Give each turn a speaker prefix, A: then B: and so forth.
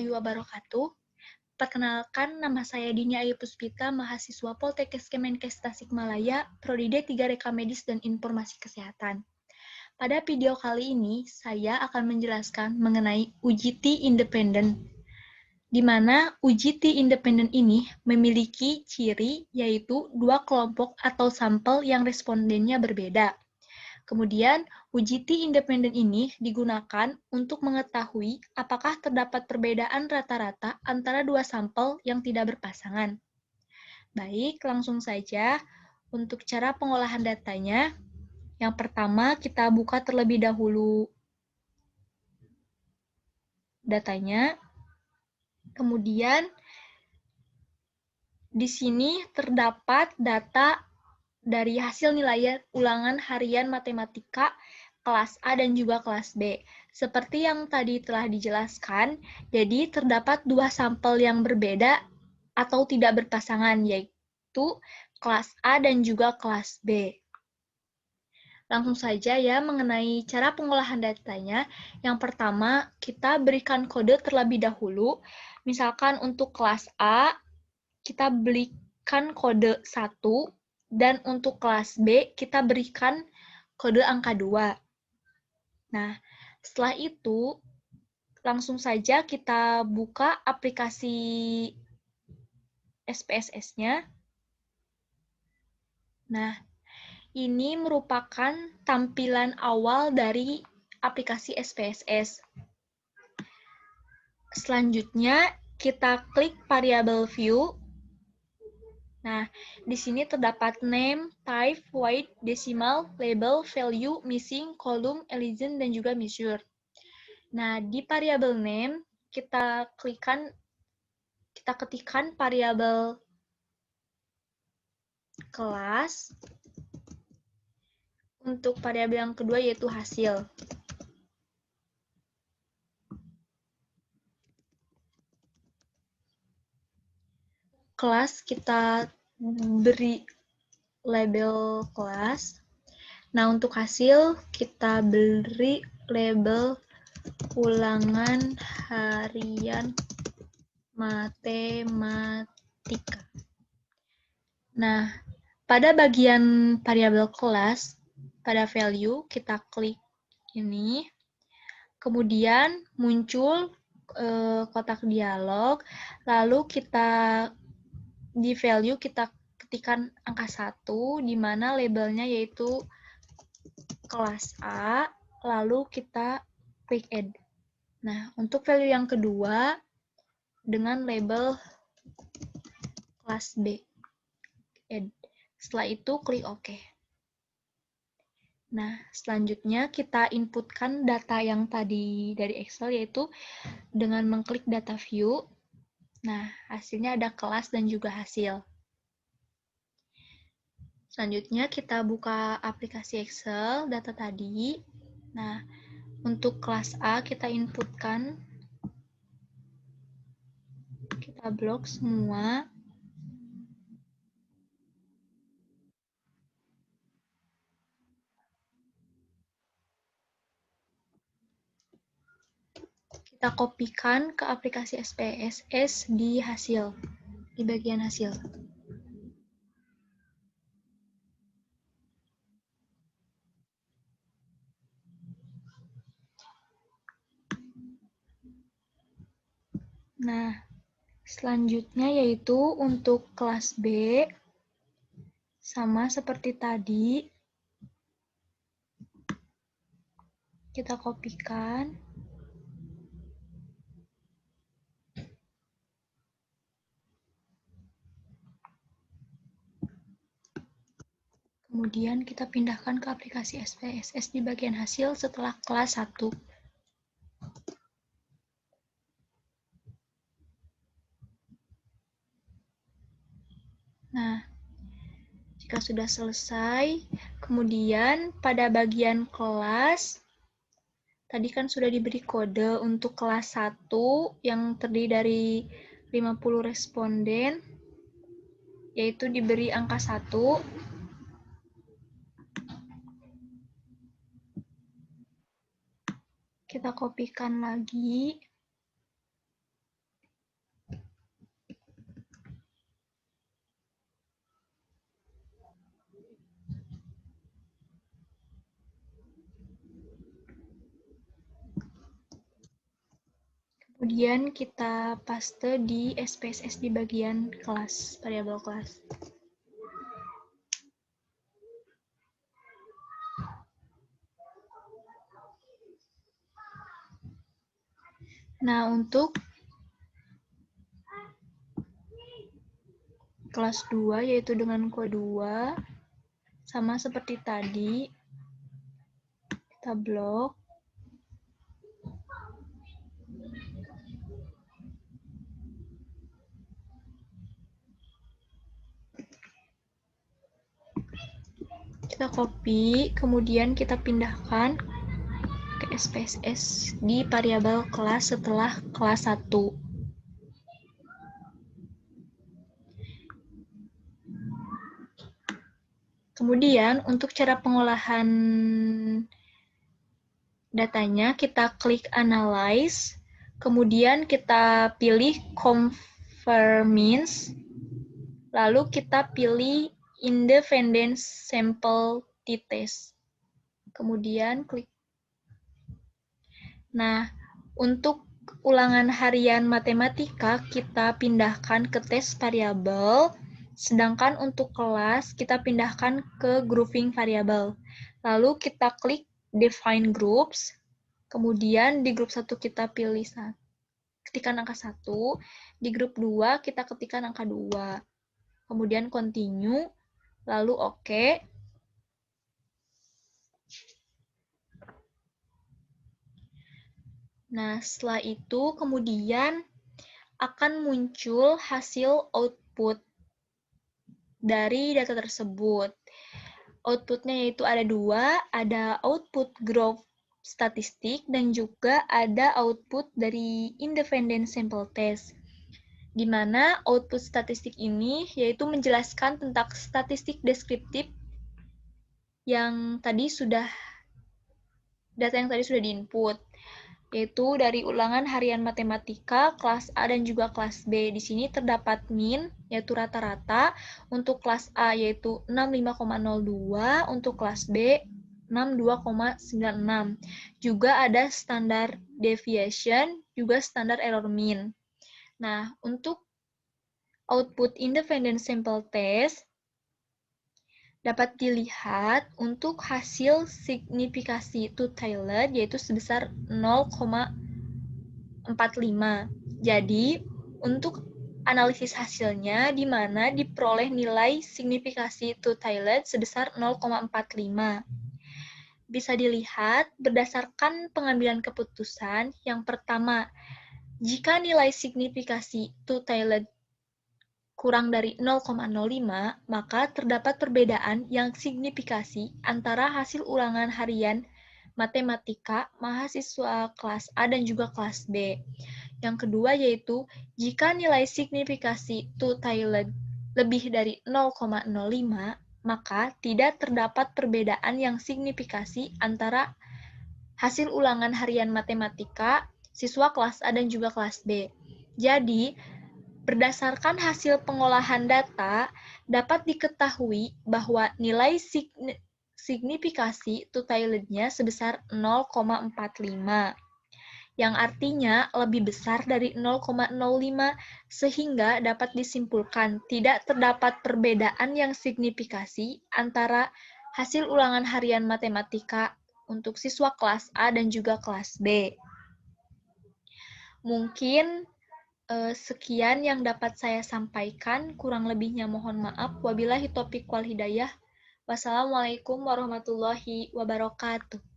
A: warahmatullahi wabarakatuh. Perkenalkan, nama saya Dini Ayu Puspita, mahasiswa Poltekkes Kemenkes Tasikmalaya, Prodi D3 Reka Medis dan Informasi Kesehatan. Pada video kali ini, saya akan menjelaskan mengenai UGT independen, di mana UGT independen ini memiliki ciri yaitu dua kelompok atau sampel yang respondennya berbeda. Kemudian, UGT independen ini digunakan untuk mengetahui apakah terdapat perbedaan rata-rata antara dua sampel yang tidak berpasangan. Baik, langsung saja untuk cara pengolahan datanya. Yang pertama, kita buka terlebih dahulu datanya. Kemudian, di sini terdapat data dari hasil nilai ulangan harian matematika kelas A dan juga kelas B. Seperti yang tadi telah dijelaskan, jadi terdapat dua sampel yang berbeda atau tidak berpasangan, yaitu kelas A dan juga kelas B. Langsung saja ya mengenai cara pengolahan datanya. Yang pertama, kita berikan kode terlebih dahulu. Misalkan untuk kelas A, kita berikan kode 1, dan untuk kelas B, kita berikan kode angka 2. Nah, setelah itu, langsung saja kita buka aplikasi SPSS-nya. Nah, ini merupakan tampilan awal dari aplikasi SPSS. Selanjutnya, kita klik variable view. Nah, di sini terdapat name, type, void, decimal, label, value, missing, column, elision, dan juga measure. Nah, di variable name, kita ketikkan variable kelas. Untuk variabel yang kedua yaitu hasil. Kelas kita beri label kelas. Nah, untuk hasil kita beri label ulangan harian matematika. Nah, pada bagian variabel kelas, pada value, kita klik ini. Kemudian muncul kotak dialog, lalu kita di value kita ketikkan angka 1, di mana labelnya yaitu kelas A, lalu kita klik add. Nah, untuk value yang kedua, dengan label kelas B. Add. Setelah itu, klik OK. Nah, selanjutnya kita inputkan data yang tadi dari Excel, yaitu dengan mengklik data view. Nah, hasilnya ada kelas dan juga hasil. Selanjutnya kita buka aplikasi Excel, data tadi. Nah, untuk kelas A kita inputkan. Kita blok semua. Kita kopikan ke aplikasi SPSS di hasil, di bagian hasil. Nah, selanjutnya yaitu untuk kelas B, sama seperti tadi, kita kopikan. Kemudian kita pindahkan ke aplikasi SPSS di bagian hasil setelah kelas 1. Nah, jika sudah selesai, kemudian pada bagian kelas, tadi kan sudah diberi kode untuk kelas 1 yang terdiri dari 50 responden, yaitu diberi angka 1. Kita kopikan lagi. Kemudian kita paste di SPSS di bagian kelas, variabel kelas. Nah, untuk kelas 2 yaitu dengan kode 2, sama seperti tadi, kita blok. Kita copy, kemudian kita pindahkan ke SPSS di variabel kelas setelah kelas 1. Kemudian untuk cara pengolahan datanya, kita klik Analyze, kemudian kita pilih Conformance, lalu kita pilih Independent Sample T-Test. Kemudian klik. Nah, untuk ulangan harian matematika kita pindahkan ke tes variabel, sedangkan untuk kelas kita pindahkan ke grouping variabel. Lalu kita klik Define Groups, kemudian di grup 1 kita pilih ketikkan angka 1, di grup 2 kita ketikkan angka 2, kemudian Continue, lalu OK. Nah, setelah itu kemudian akan muncul hasil output dari data tersebut. Outputnya yaitu ada 2, ada output growth statistik dan juga ada output dari independent sample test. Di mana output statistik ini yaitu menjelaskan tentang statistik deskriptif yang tadi sudah data yang tadi sudah diinput, yaitu dari ulangan harian matematika kelas A dan juga kelas B. Di sini terdapat min, yaitu rata-rata, untuk kelas A yaitu 65,02, untuk kelas B 62,96. Juga ada standar deviation, juga standar error mean. Nah, untuk output independent sample test, dapat dilihat untuk hasil signifikasi two-tailed yaitu sebesar 0,45. Jadi, untuk analisis hasilnya di mana diperoleh nilai signifikasi two-tailed sebesar 0,45. Bisa dilihat berdasarkan pengambilan keputusan yang pertama, jika nilai signifikasi two-tailed kurang dari 0,05, maka terdapat perbedaan yang signifikasi antara hasil ulangan harian matematika mahasiswa kelas A dan juga kelas B. Yang kedua yaitu, jika nilai signifikasi two-tailed lebih dari 0,05, maka tidak terdapat perbedaan yang signifikasi antara hasil ulangan harian matematika siswa kelas A dan juga kelas B. Jadi, berdasarkan hasil pengolahan data, dapat diketahui bahwa nilai signifikasi two-tailednya sebesar 0,45, yang artinya lebih besar dari 0,05, sehingga dapat disimpulkan tidak terdapat perbedaan yang signifikasi antara hasil ulangan harian matematika untuk siswa kelas A dan juga kelas B. Mungkin sekian yang dapat saya sampaikan, kurang lebihnya mohon maaf. Wabillahi taufiq wal hidayah. Wassalamualaikum warahmatullahi wabarakatuh.